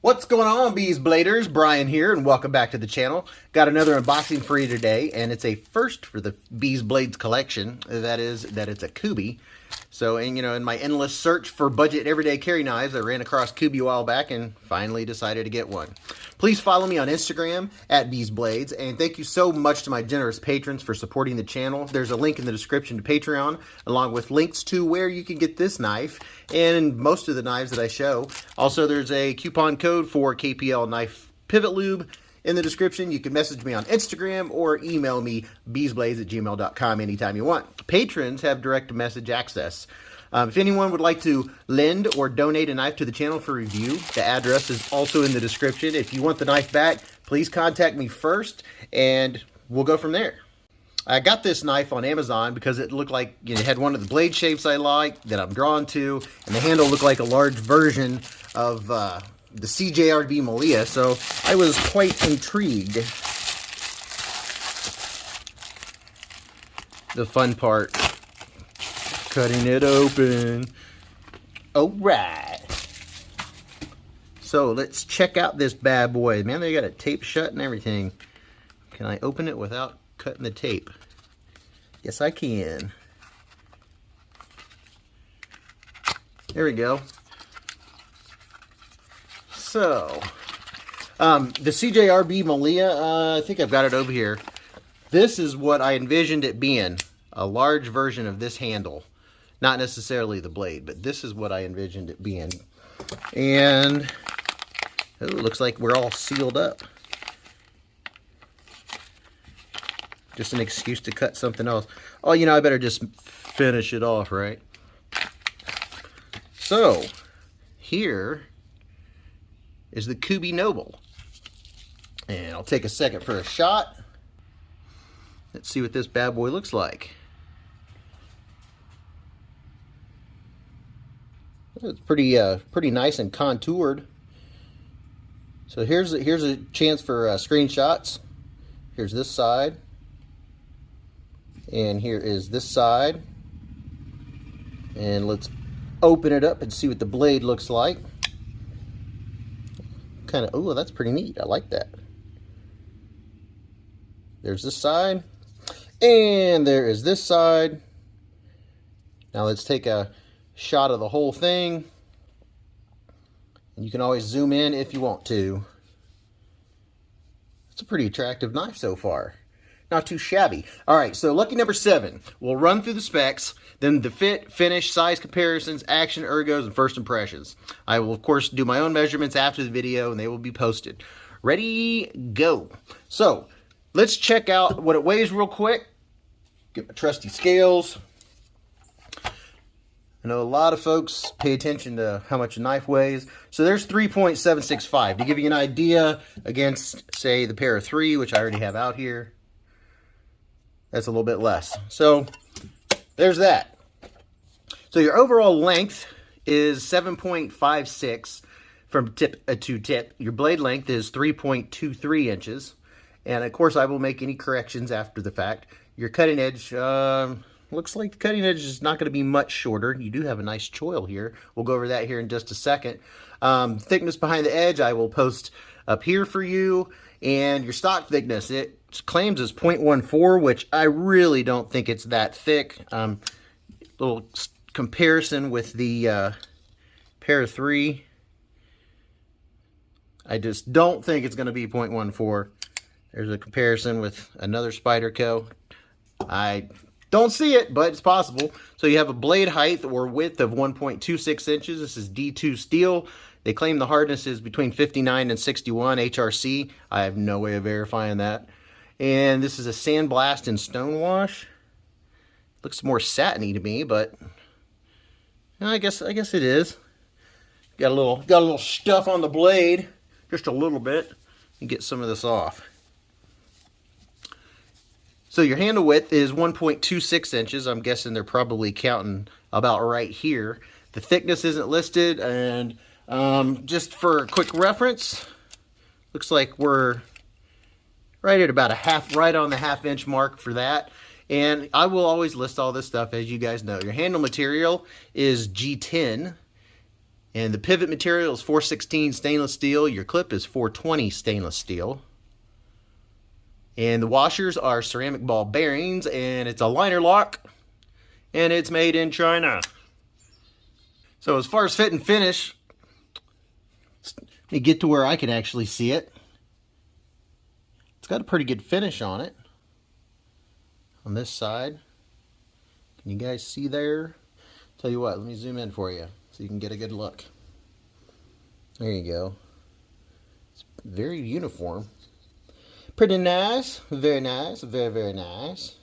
What's going on, Beez Bladers? Brian here, and welcome back to the channel. Got another unboxing for you today, and it's a first for the Beez Blades collection. That is, that it's a Kubey. So, and you know, in my endless search for budget everyday carry knives, I ran across Kubey a while back and finally decided to get one. Please follow me on Instagram at Beez Blades, and thank you so much to my generous patrons for supporting the channel. There's a link in the description to Patreon, along with links to where you can get this knife and most of the knives that I show. Also, there's a coupon code for KPL Knife Pivot Lube in the description. You can message me on Instagram or email me beezblades@gmail.com anytime you want. Patrons have direct message access. If anyone would like to lend or donate a knife to the channel for review, the address is also in the description. If you want the knife back, please contact me first, and we'll go from there. I got this knife on Amazon because it looked like it had one of the blade shapes I like, that I'm drawn to, and the handle looked like a large version of the CJRB Malia, so I was quite intrigued. The fun part, cutting it open. All right. So let's check out this bad boy. Man, they got it taped shut and everything. Can I open it without cutting the tape? Yes, I can. There we go. So, the CJRB Malia, I think I've got it over here. This is what I envisioned it being, a large version of this handle. Not necessarily the blade, but this is what I envisioned it being. And it looks like we're all sealed up. Just an excuse to cut something else. Oh, you know, I better just finish it off, right? So, here is the Kubey Noble. And I'll take a second for a shot. Let's see what this bad boy looks like. It's pretty nice and contoured. So here's a chance for screenshots. Here's this side. And here is this side. And let's open it up and see what the blade looks like. Kind of, oh, that's pretty neat. I like that. There's this side. And there is this side. Now let's take a shot of the whole thing. And you can always zoom in if you want to. It's a pretty attractive knife so far. Not too shabby. All right, so lucky number 7. We'll run through the specs, then the fit, finish, size comparisons, action, ergos, and first impressions. I will, of course, do my own measurements after the video, and they will be posted. Ready, go. So, let's check out what it weighs real quick. Get my trusty scales. I know a lot of folks pay attention to how much a knife weighs. So there's 3.765. To give you an idea against, say, the pair of 3, which I already have out here. That's a little bit less. So there's that. So your overall length is 7.56 from tip to tip. Your blade length is 3.23 inches. And of course I will make any corrections after the fact. Your cutting edge, looks like the cutting edge is not going to be much shorter. You do have a nice choil here. We'll go over that here in just a second. Thickness behind the edge I will post up here for you. And your stock thickness, it claims is 0.14, which I really don't think it's that thick. Little comparison with the pair of 3. I just don't think it's going to be 0.14. There's a comparison with another Spyderco. I don't see it, but it's possible. So you have a blade height or width of 1.26 inches. This is D2 steel. They claim the hardness is between 59 and 61 HRC. I have no way of verifying that. And this is a sandblast and stonewash. Looks more satiny to me, but I guess it is. Got a little stuff on the blade, just a little bit. You get some of this off. So your handle width is 1.26 inches. I'm guessing they're probably counting about right here. The thickness isn't listed, and just for a quick reference, looks like we're right at about right on the half-inch mark for that. And I will always list all this stuff, as you guys know. Your handle material is G10, And the pivot material is 416 stainless steel. Your clip is 420 stainless steel. And the washers are ceramic ball bearings, and it's a liner lock, and it's made in China. So as far as fit and finish, let me get to where I can actually see it. It's got a pretty good finish on it. On this side. Can you guys see there? Tell you what, let me zoom in for you so you can get a good look. There you go. It's very uniform. Pretty nice. Very nice. Very, very nice.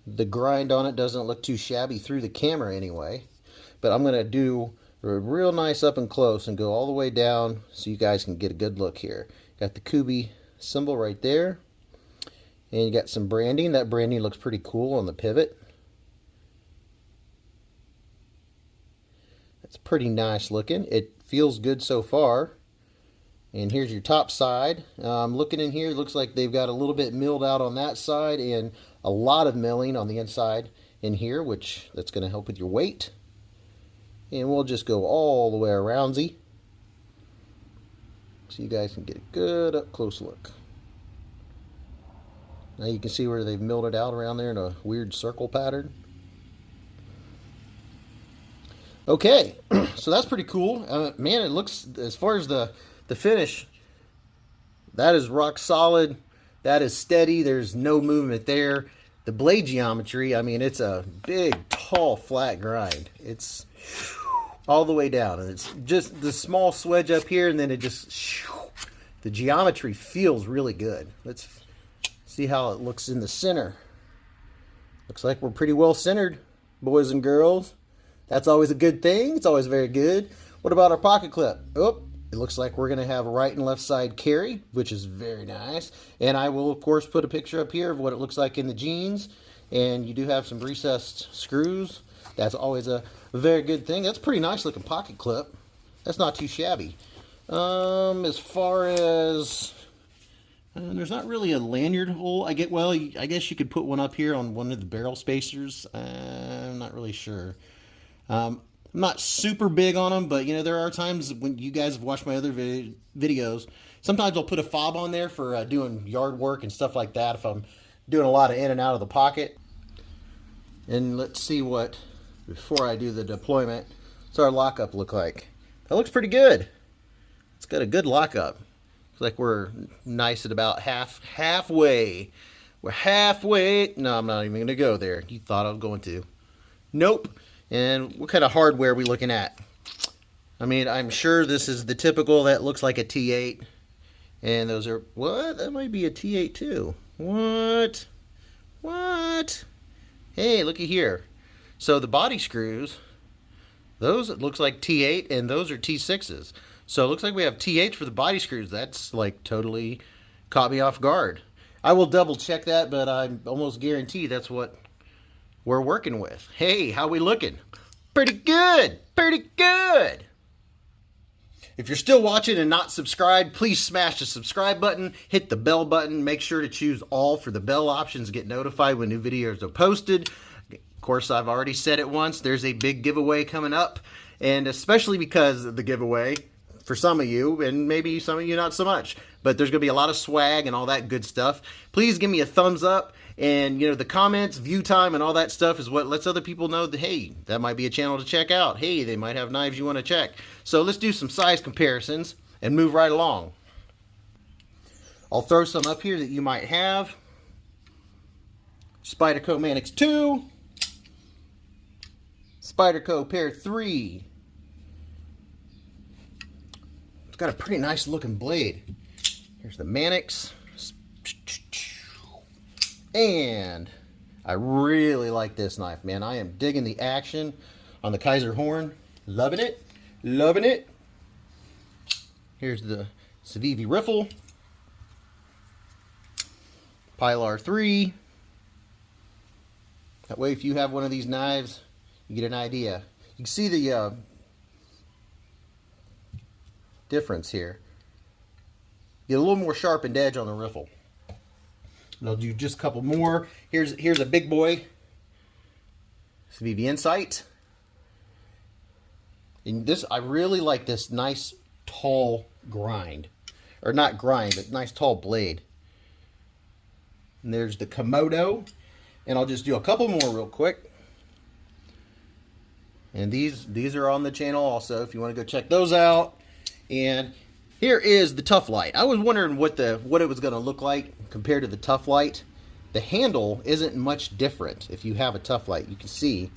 The grind on it doesn't look too shabby through the camera anyway. But I'm going to do a real nice up and close and go all the way down so you guys can get a good look here. Got the Kubey symbol right there. And you got some branding. That branding looks pretty cool on the pivot. It's pretty nice looking. It feels good so far. And here's your top side. Looking in here, it looks like they've got a little bit milled out on that side and a lot of milling on the inside in here, which that's going to help with your weight. And we'll just go all the way around-y so you guys can get a good up close look. Now you can see where they've milled it out around there in a weird circle pattern. Okay, so that's pretty cool. Man, it looks, as far as the finish, that is rock solid. That is steady. There's no movement there. The blade geometry, I mean, it's a big, tall, flat grind. It's all the way down. And it's just the small swedge up here, and then it just, the geometry feels really good. Let's see how it looks in the center. Looks like we're pretty well centered, boys and girls. That's always a good thing. It's always very good. What about our pocket clip? Oh, it looks like we're going to have a right and left side carry, which is very nice. And I will, of course, put a picture up here of what it looks like in the jeans. And you do have some recessed screws. That's always a very good thing. That's a pretty nice looking pocket clip. That's not too shabby. As far as... there's not really a lanyard hole. I guess you could put one up here on one of the barrel spacers. I'm not really sure. I'm not super big on them, but you know, there are times when you guys have watched my other videos. Sometimes I'll put a fob on there for doing yard work and stuff like that if I'm doing a lot of in and out of the pocket. And let's see what, before I do the deployment, what's our lockup look like? That looks pretty good. It's got a good lockup. Looks like we're nice at about halfway. We're halfway. No, I'm not even going to go there. You thought I was going to. Nope. And what kind of hardware are we looking at? I mean, I'm sure this is the typical that looks like a T8. And those are, what? That might be a T8 too. What? What? Hey, looky here. So the body screws, those it looks like T8 and those are T6s. So it looks like we have T8s for the body screws. That's like totally caught me off guard. I will double check that, but I'm almost guaranteed that's what we're working with. Hey, how we looking? Pretty good. Pretty good. If you're still watching and not subscribed, please smash the subscribe button, hit the bell button, make sure to choose all for the bell options, get notified when new videos are posted. Of course, I've already said it once, there's a big giveaway coming up, and especially because of the giveaway, for some of you, and maybe some of you not so much, but there's going to be a lot of swag and all that good stuff. Please give me a thumbs up, and you know, the comments, view time, and all that stuff is what lets other people know that, hey, that might be a channel to check out. Hey, they might have knives you want to check. So let's do some size comparisons and move right along. I'll throw some up here that you might have. Spyderco Manix 2. Spyderco Pair 3. It's got a pretty nice looking blade. Here's the Manix. And I really like this knife, man. I am digging the action on the Kaiser horn. Loving it. Loving it. Here's the Civivi riffle. Pilar 3. That way, if you have one of these knives, you get an idea. You can see the difference here. Get a little more sharpened edge on the riffle. And I'll do just a couple more. Here's a big boy Civivi Insight. And this, I really like this nice tall grind. Or not grind, but nice tall blade. And there's the Komodo. And I'll just do a couple more real quick. And these are on the channel also if you want to go check those out. And here is the Tough Light. I was wondering what it was going to look like compared to the Tough Light. The handle isn't much different. If you have a Tough Light, you can see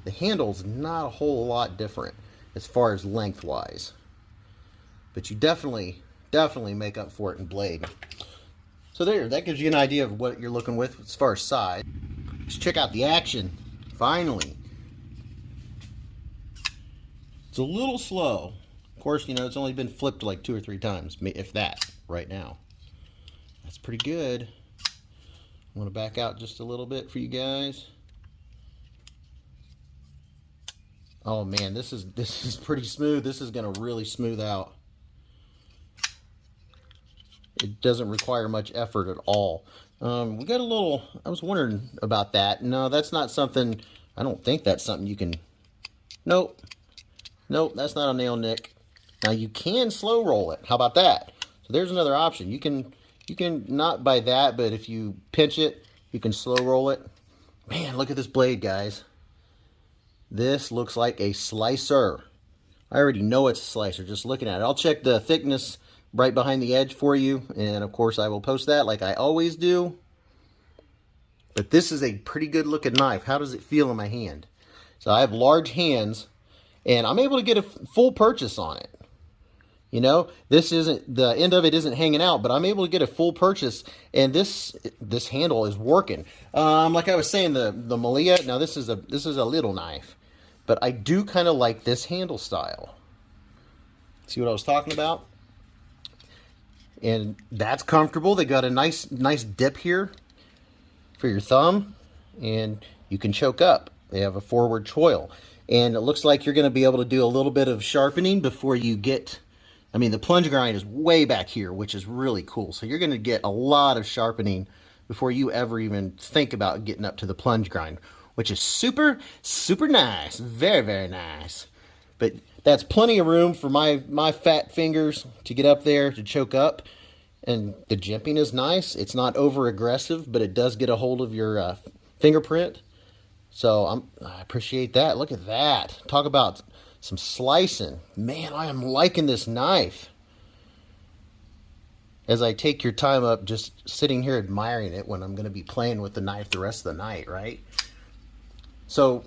the handle's not a whole lot different as far as lengthwise. But you definitely make up for it in blade. So there, that gives you an idea of what you're looking with as far as size. Let's check out the action. Finally. It's a little slow. Of course, you know, it's only been flipped like 2 or 3 times, if that, right now. That's pretty good. I'm going to back out just a little bit for you guys. Oh man, this is pretty smooth. This is going to really smooth out. It doesn't require much effort at all. We got a little, I was wondering about that. No, that's not something, I don't think that's something you can, nope, that's not a nail nick. Now you can slow roll it. How about that? So there's another option. You can not by that, but if you pinch it, you can slow roll it. Man, look at this blade, guys. This looks like a slicer. I already know it's a slicer just looking at it. I'll check the thickness right behind the edge for you, and of course I will post that like I always do. But this is a pretty good looking knife. How does it feel in my hand? So I have large hands, and I'm able to get a full purchase on it. You know, this isn't, the end of it isn't hanging out, but I'm able to get a full purchase, and this handle is working. Like I was saying, the Malia, now this is a little knife, but I do kind of like this handle style. See what I was talking about? And that's comfortable. They got a nice dip here for your thumb, and you can choke up. They have a forward choil, and it looks like you're going to be able to do a little bit of sharpening before you get, I mean, the plunge grind is way back here, which is really cool. So you're going to get a lot of sharpening before you ever even think about getting up to the plunge grind, which is super nice. Very, very nice. But that's plenty of room for my fat fingers to get up there to choke up. And the jimping is nice. It's not over aggressive, but it does get a hold of your fingerprint. So I appreciate that. Look at that. Talk about some slicing. Man, I am liking this knife. As I take your time up just sitting here admiring it when I'm going to be playing with the knife the rest of the night, right? So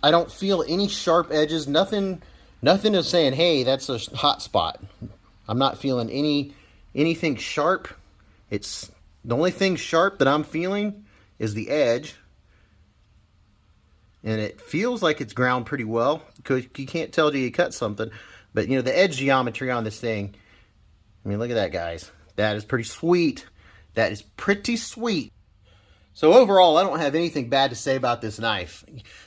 I don't feel any sharp edges. Nothing is saying, hey, that's a hot spot. I'm not feeling anything sharp. It's the only thing sharp that I'm feeling is the edge. And it feels like it's ground pretty well, because you can't tell till you cut something. But, you know, the edge geometry on this thing, I mean, look at that, guys. That is pretty sweet. That is pretty sweet. So overall, I don't have anything bad to say about this knife.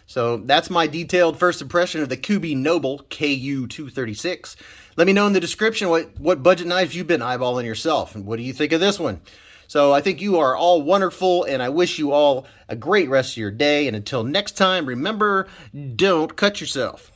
So that's my detailed first impression of the Kubey Noble KU236. Let me know in the description what budget knives you've been eyeballing yourself, and what do you think of this one? So I think you are all wonderful, and I wish you all a great rest of your day. And until next time, remember, don't cut yourself.